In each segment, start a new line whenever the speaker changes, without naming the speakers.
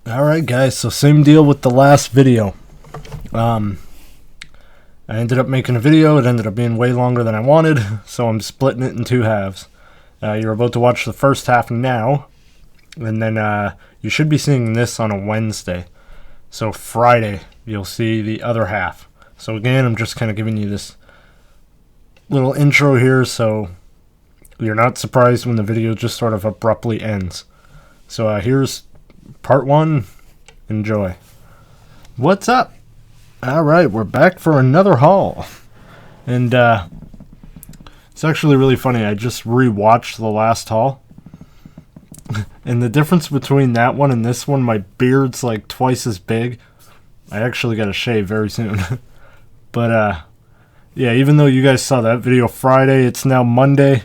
Alright guys, so same deal with the last video. I ended up making a video, it ended up being way longer than I wanted, so I'm splitting it in two halves. You're about to watch the first half now, and then you should be seeing this on a Wednesday. So Friday, you'll see the other half. So again, I'm just kind of giving you this little intro here, so you're not surprised when the video just sort of abruptly ends. So here's part one. Enjoy. What's up? Alright, we're back for another haul. And it's actually really funny. I just rewatched the last haul. And the difference between that one and this one, my beard's like twice as big. I actually got to shave very soon. But yeah, even though you guys saw that video Friday, it's now Monday.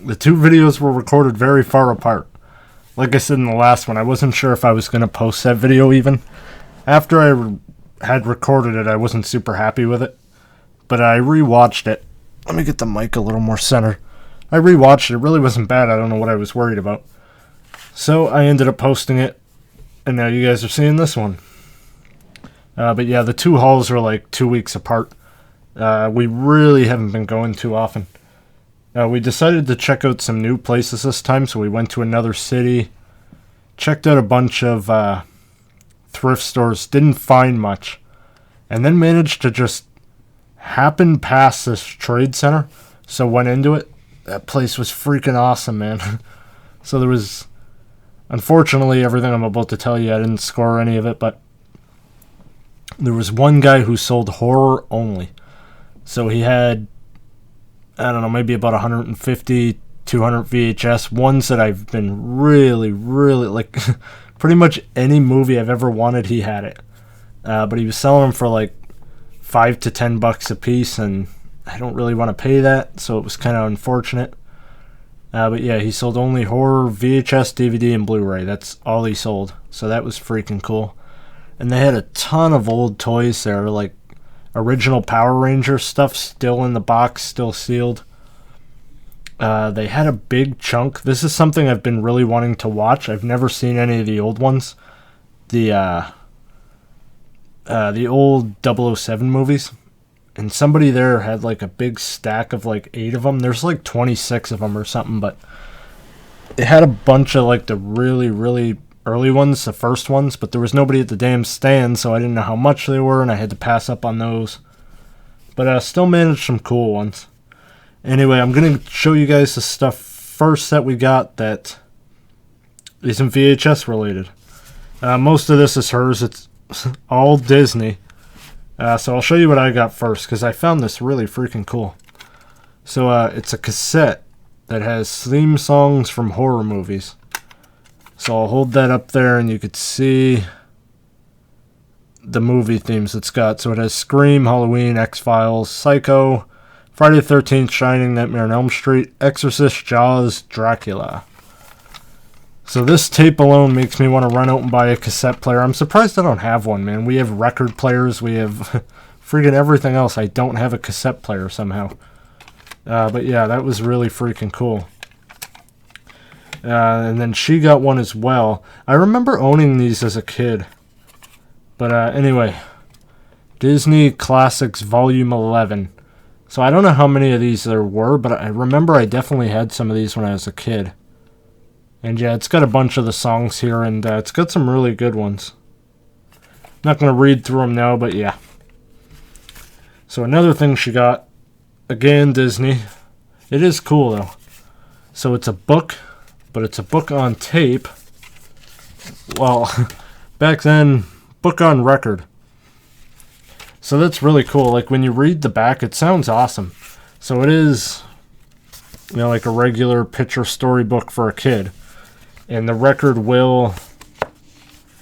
The two videos were recorded very far apart. Like I said in the last one, I wasn't sure if I was going to post that video even. After I had recorded it, I wasn't super happy with it. But I rewatched it. Let me get the mic a little more center. I rewatched it. It really wasn't bad. I don't know what I was worried about. So I ended up posting it. And now you guys are seeing this one. But yeah, the two hauls are like 2 weeks apart. We really haven't been going too often. We decided to check out some new places this time, so we went to another city, checked out a bunch of thrift stores, didn't find much, and then managed to just happen past this trade center, so went into it. That place was freaking awesome, man. So there was, unfortunately, everything I'm about to tell you, I didn't score any of it, but there was one guy who sold horror only. So he had, I don't know, maybe about 150, 200 VHS, ones that I've been really, like, pretty much any movie I've ever wanted, he had it. But he was selling them for like $5 to $10 a piece, and I don't really want to pay that, so it was kind of unfortunate. But yeah, he sold only horror, VHS, DVD, and Blu-ray. That's all he sold, so that was freaking cool. And they had a ton of old toys there, like original Power Ranger stuff still in the box, still sealed. They had a big chunk. This is something I've been really wanting to watch. I've never seen any of the old ones. The old 007 movies. And somebody there had like a big stack of like 8 of them. There's like 26 of them or something, but it had a bunch of like the really, really early ones, the first ones, but there was nobody at the damn stand, so I didn't know how much they were, and I had to pass up on those. But I still managed some cool ones. Anyway, I'm going to show you guys the stuff first that we got that isn't VHS related. Most of this is hers. It's all Disney. So I'll show you what I got first, because I found this really freaking cool. So it's a cassette that has theme songs from horror movies. So I'll hold that up there and you could see the movie themes it's got. So it has Scream, Halloween, X-Files, Psycho, Friday the 13th, Shining, Nightmare on Elm Street, Exorcist, Jaws, Dracula. So this tape alone makes me want to run out and buy a cassette player. I'm surprised I don't have one, man. We have record players. We have freaking everything else. I don't have a cassette player somehow. But yeah, that was really freaking cool. And then she got one as well. I remember owning these as a kid. But anyway, Disney Classics Volume 11. So I don't know how many of these there were, but I remember I definitely had some of these when I was a kid. And yeah, it's got a bunch of the songs here, and it's got some really good ones. Not going to read through them now, but yeah. So another thing she got, again, Disney. It is cool, though. So it's a book. But it's a book on tape. Well, back then, book on record. So that's really cool. Like, when you read the back, it sounds awesome. So it is, you know, like a regular picture storybook for a kid. And the record will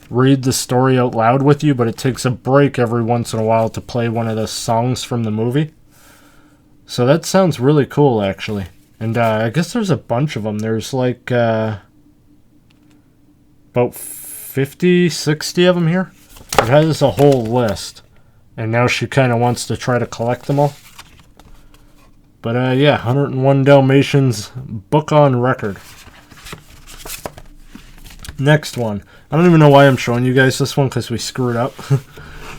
read the story out loud with you, but it takes a break every once in a while to play one of the songs from the movie. So that sounds really cool, actually. And I guess there's a bunch of them. There's like about 50, 60 of them here. It has a whole list. And now she kind of wants to try to collect them all. But yeah, 101 Dalmatians book on record. Next one. I don't even know why I'm showing you guys this one, because we screwed up.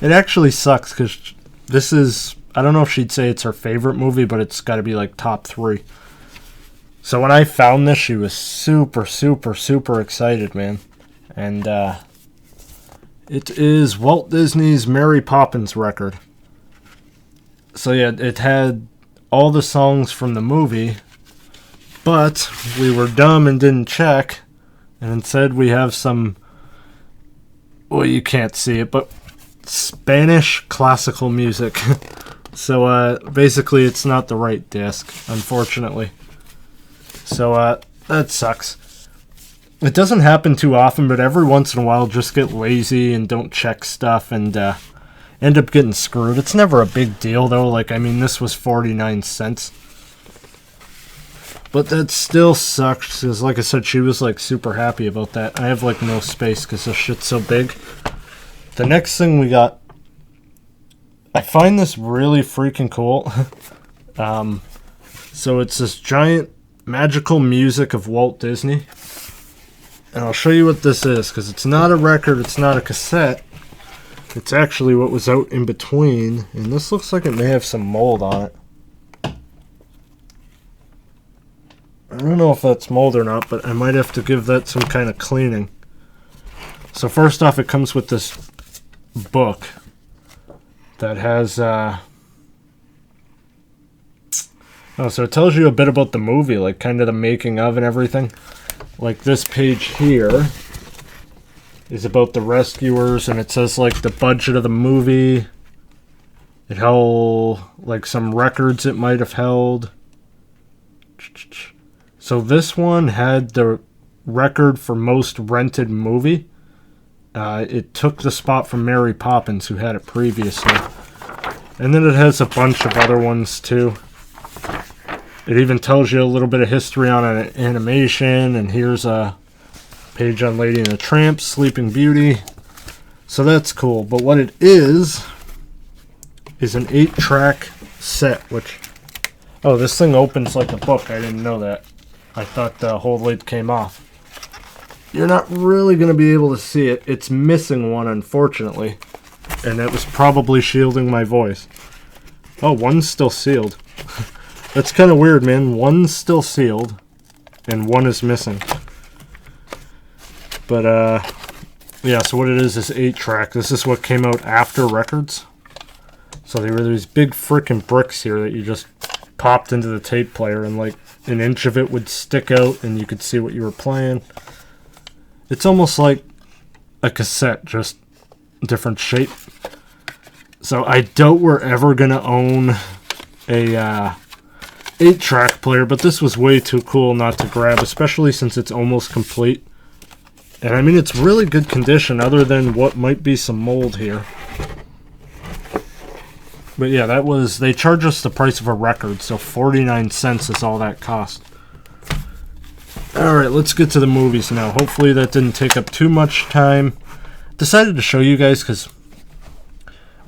It actually sucks, because this is, I don't know if she'd say it's her favorite movie, but it's got to be like top 3. So when I found this, she was super, super, super excited, man. And it is Walt Disney's Mary Poppins record. So yeah, it had all the songs from the movie, but we were dumb and didn't check. And instead we have some, well, you can't see it, but Spanish classical music. So basically it's not the right disc, unfortunately. So that sucks. It doesn't happen too often, but every once in a while just get lazy and don't check stuff and end up getting screwed. It's never a big deal though. Like, I mean, this was 49 cents. But that still sucks, because like I said, she was like super happy about that. I have like no space because this shit's so big. The next thing we got, I find this really freaking cool. So it's this giant magical music of Walt Disney. And I'll show you what this is, because it's not a record, it's not a cassette. It's actually what was out in between. And this looks like it may have some mold on it. I don't know if that's mold or not, but I might have to give that some kind of cleaning. So first off, it comes with this book that has so it tells you a bit about the movie, like kind of the making of and everything. Like this page here is about the rescuers, and it says like the budget of the movie. It held like some records it might have held. So this one had the record for most rented movie. It took the spot from Mary Poppins, who had it previously. And then it has a bunch of other ones too. It even tells you a little bit of history on an animation, and here's a page on Lady and the Tramp, Sleeping Beauty. So that's cool. But what it is an 8-track set, which... Oh, this thing opens like a book. I didn't know that. I thought the whole lid came off. You're not really going to be able to see it. It's missing one, unfortunately. And that was probably shielding my voice. Oh, one's still sealed. That's kind of weird, man. One's still sealed, and one is missing. But, yeah, so what it is 8-track. This is what came out after records. So there were these big freaking bricks here that you just popped into the tape player, and like an inch of it would stick out, and you could see what you were playing. It's almost like a cassette, just different shape. So I doubt we're ever going to own a 8-track player, but this was way too cool not to grab, especially since it's almost complete. And I mean, it's really good condition other than what might be some mold here. But yeah, that was, they charge us the price of a record, so 49 cents is all that cost. Alright, let's get to the movies now. Hopefully that didn't take up too much time. Decided to show you guys because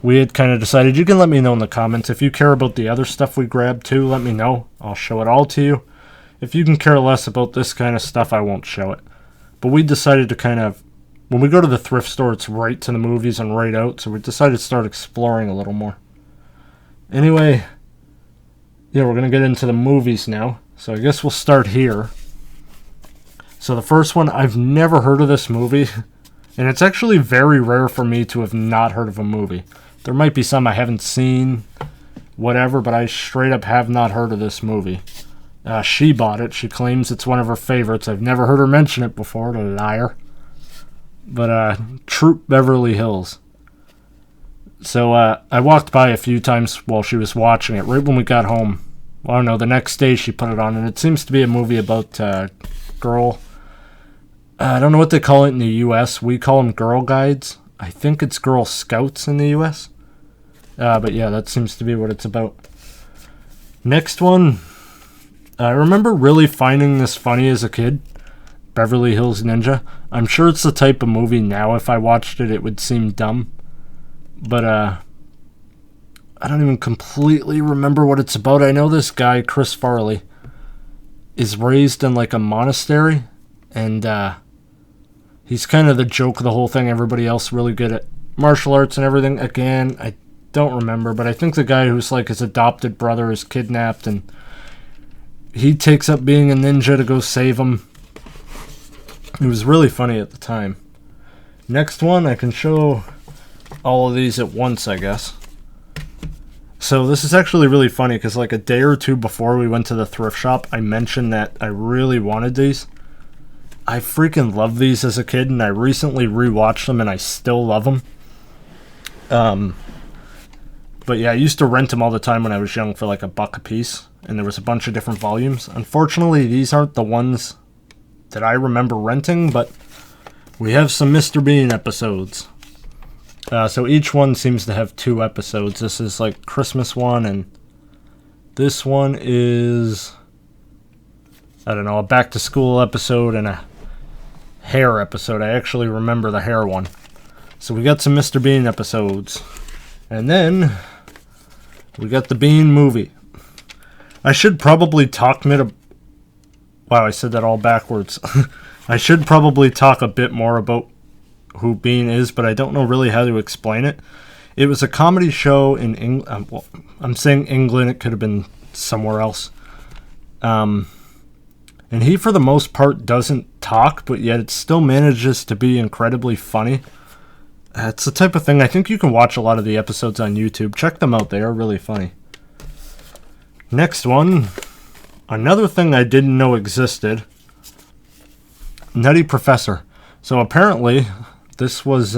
we had kind of decided. You can let me know in the comments. If you care about the other stuff we grabbed too, let me know. I'll show it all to you. If you can care less about this kind of stuff, I won't show it. But we decided to kind of, when we go to the thrift store, it's right to the movies and right out. So we decided to start exploring a little more. Anyway, yeah, we're going to get into the movies now. So I guess we'll start here. So the first one, I've never heard of this movie. And it's actually very rare for me to have not heard of a movie. There might be some I haven't seen, whatever, but I straight up have not heard of this movie. She bought it. She claims it's one of her favorites. I've never heard her mention it before, the liar. But, Troop Beverly Hills. So, I walked by a few times while she was watching it, right when we got home. Well, I don't know, the next day she put it on, and it seems to be a movie about girl. I don't know what they call it in the U.S. We call them Girl Guides. I think it's Girl Scouts in the U.S. But yeah, that seems to be what it's about. Next one. I remember really finding this funny as a kid. Beverly Hills Ninja. I'm sure it's the type of movie now, if I watched it, it would seem dumb. But, I don't even completely remember what it's about. I know this guy, Chris Farley, is raised in like a monastery. And, He's kind of the joke of the whole thing. Everybody else really good at martial arts and everything. Again, I don't remember, but I think the guy who's like his adopted brother is kidnapped, and he takes up being a ninja to go save him. It was really funny at the time. Next one, I can show all of these at once, I guess. So this is actually really funny because like a day or two before we went to the thrift shop, I mentioned that I really wanted these. I freaking loved these as a kid, and I recently rewatched them, and I still love them. But yeah, I used to rent them all the time when I was young for like $1 a piece, and there was a bunch of different volumes. Unfortunately, these aren't the ones that I remember renting, but we have some Mr. Bean episodes. So each one seems to have 2 episodes. This is like Christmas one, and this one is, I don't know, a back to school episode and a hair episode. I actually remember the hair one. So we got some Mr. Bean episodes. And then we got the Bean movie. I should probably talk wow, I said that all backwards. I should probably talk a bit more about who Bean is, but I don't know really how to explain it. It was a comedy show in England. Well, I'm saying England, it could have been somewhere else. And he, for the most part, doesn't talk, but yet it still manages to be incredibly funny. It's the type of thing, I think you can watch a lot of the episodes on YouTube. Check them out, they are really funny. Next one, another thing I didn't know existed, Nutty Professor. So apparently, this was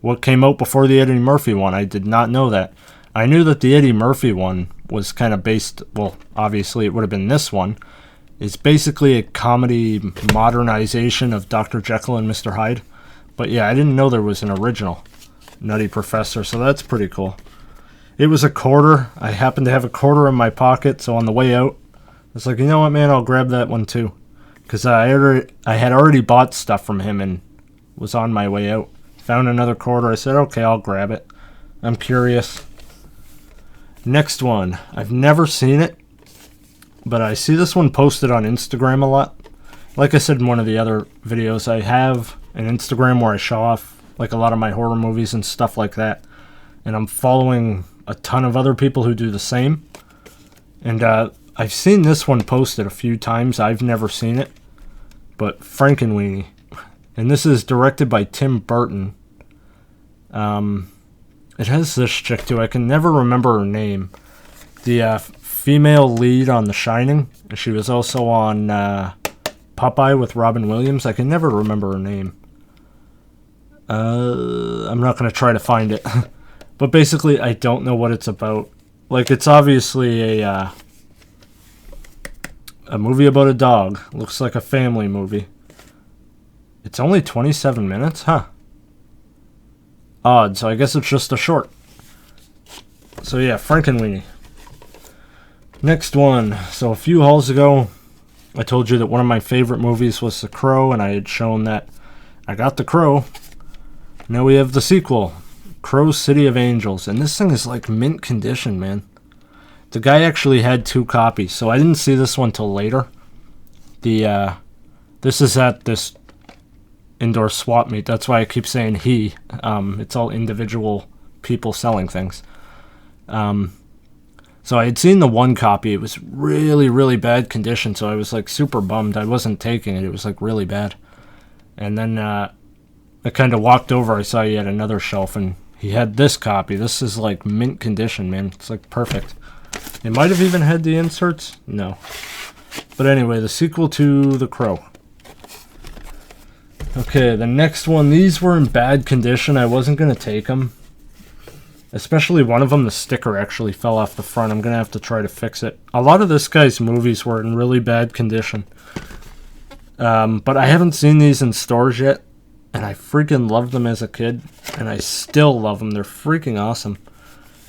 what came out before the Eddie Murphy one. I did not know that. I knew that the Eddie Murphy one was kind of based, well, obviously it would have been this one. It's basically a comedy modernization of Dr. Jekyll and Mr. Hyde. But yeah, I didn't know there was an original Nutty Professor, so that's pretty cool. It was $0.25. I happened to have $0.25 in my pocket, so on the way out, I was like, you know what, man, I'll grab that one too. Because I had already bought stuff from him and was on my way out. Found another $0.25. I said, okay, I'll grab it. I'm curious. Next one. I've never seen it, but I see this one posted on Instagram a lot. Like I said in one of the other videos, I have an Instagram where I show off like a lot of my horror movies and stuff like that. And I'm following a ton of other people who do the same. And I've seen this one posted a few times. I've never seen it. But Frankenweenie. And this is directed by Tim Burton. It has this chick too. I can never remember her name. The female lead on The Shining. She was also on Popeye with Robin Williams. I can never remember her name. I'm not going to try to find it. But basically, I don't know what it's about. Like, it's obviously a movie about a dog. Looks like a family movie. It's only 27 minutes? Huh. Odd, so I guess it's just a short. So yeah, Frankenweenie. Next one. So a few hauls ago, I told you that one of my favorite movies was The Crow, and I had shown that I got The Crow. Now we have the sequel, Crow City of Angels, and this thing is like mint condition, man. The guy actually had 2 copies, so I didn't see this one till later. This is at this indoor swap meet. That's why I keep saying he. It's all individual people selling things. So I had seen the 1 copy. It was really, really bad condition, so I was like super bummed. I wasn't taking it. It was like really bad. And then I kind of walked over. I saw he had another shelf, and he had this copy. This is like mint condition, man. It's like perfect. It might have even had the inserts. No. But anyway, the sequel to The Crow. Okay, the next one. These were in bad condition. I wasn't going to take them. Especially one of them, the sticker actually fell off the front. I'm going to have to try to fix it. A lot of this guy's movies were in really bad condition. But I haven't seen these in stores yet. And I freaking loved them as a kid. And I still love them. They're freaking awesome.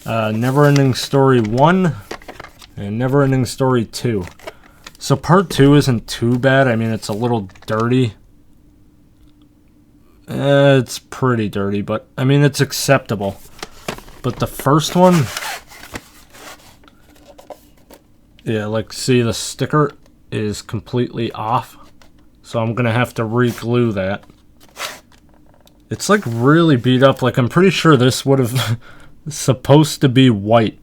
Neverending Story 1 and Neverending Story 2. So part 2 isn't too bad. I mean, it's a little dirty. It's pretty dirty, but I mean, it's acceptable. But the first one, yeah, like, see, the sticker is completely off. so I'm gonna have to re-glue that. It's like really beat up. Like I'm pretty sure this would have supposed to be white,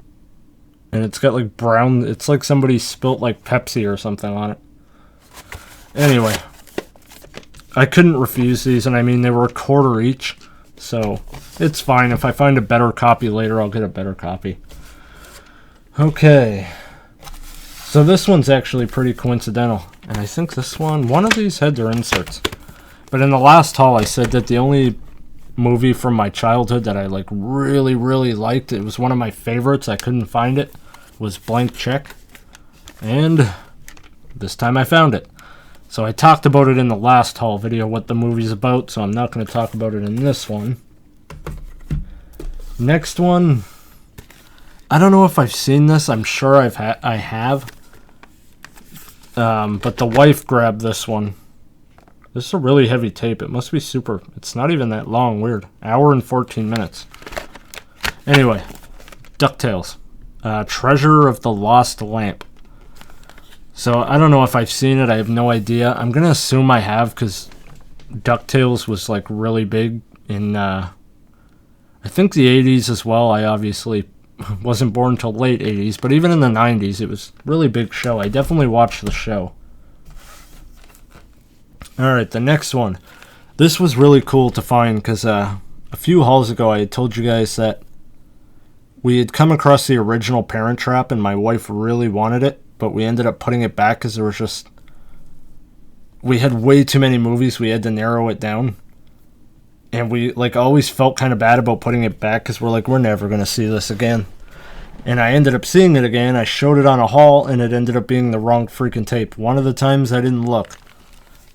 and it's got like brown. It's like somebody spilt like Pepsi or something on it. Anyway, I couldn't refuse these, and I mean they were $1 each, so it's fine. If I find a better copy later, I'll get a better copy. Okay, so this one's actually pretty coincidental, and I think this one of these had their inserts. But in the last haul, I said that the only movie from my childhood that I like really liked, it was one of my favorites, I couldn't find it, was Blank Check. And this time I found it. So I talked about it in the last haul video, what the movie's about, so I'm not going to talk about it in this one. Next one, I don't know if I've seen this. I'm sure I have. But the wife grabbed this one. This is a really heavy tape. It must be super. It's not even that long. Weird. Hour and 14 minutes. Anyway, DuckTales. Treasure of the Lost Lamp. So I don't know if I've seen it. I have no idea. I'm going to assume I have because DuckTales was like really big in, I think the 80s as well. I obviously wasn't born until late 80s, but even in the 90s, it was a really big show. I definitely watched the show. Alright, the next one. This was really cool to find because a few hauls ago I had told you guys that we had come across the original Parent Trap and my wife really wanted it, but we ended up putting it back because there was just... we had way too many movies. We had to narrow it down. And we like always felt kind of bad about putting it back because we're like, we're never going to see this again. And I ended up seeing it again. I showed it on a haul and it ended up being the wrong freaking tape. One of the times I didn't look.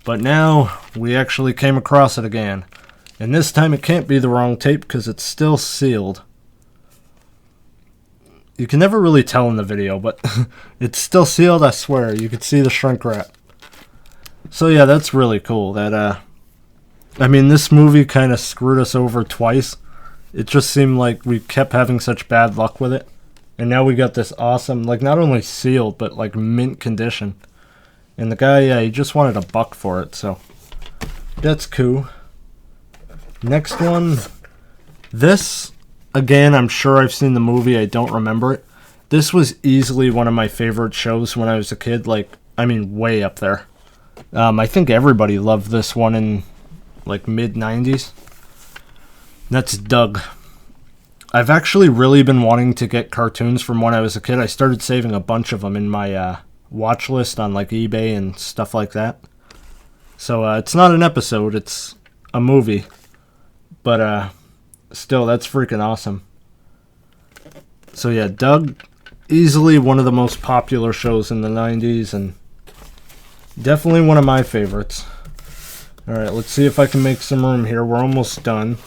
But now we actually came across it again. And this time it can't be the wrong tape because it's still sealed. You can never really tell in the video, but it's still sealed, I swear. You can see the shrink wrap. So yeah, that's really cool. That I mean, this movie kind of screwed us over twice. It just seemed like we kept having such bad luck with it. And now we got this awesome, like not only sealed, but like mint condition. And the guy, he just wanted $1 for it, so that's cool. Next one. This, again, I'm sure I've seen the movie. I don't remember it. This was easily one of my favorite shows when I was a kid. Like, I mean, way up there. I think everybody loved this one in, like, mid-90s. That's Doug. I've actually really been wanting to get cartoons from when I was a kid. I started saving a bunch of them in my, watch list on like eBay and stuff like that. So it's not an episode, it's a movie, but still, that's freaking awesome. So yeah, Doug, easily one of the most popular shows in the 90s and definitely one of my favorites. Alright, let's see if I can make some room here. We're almost done.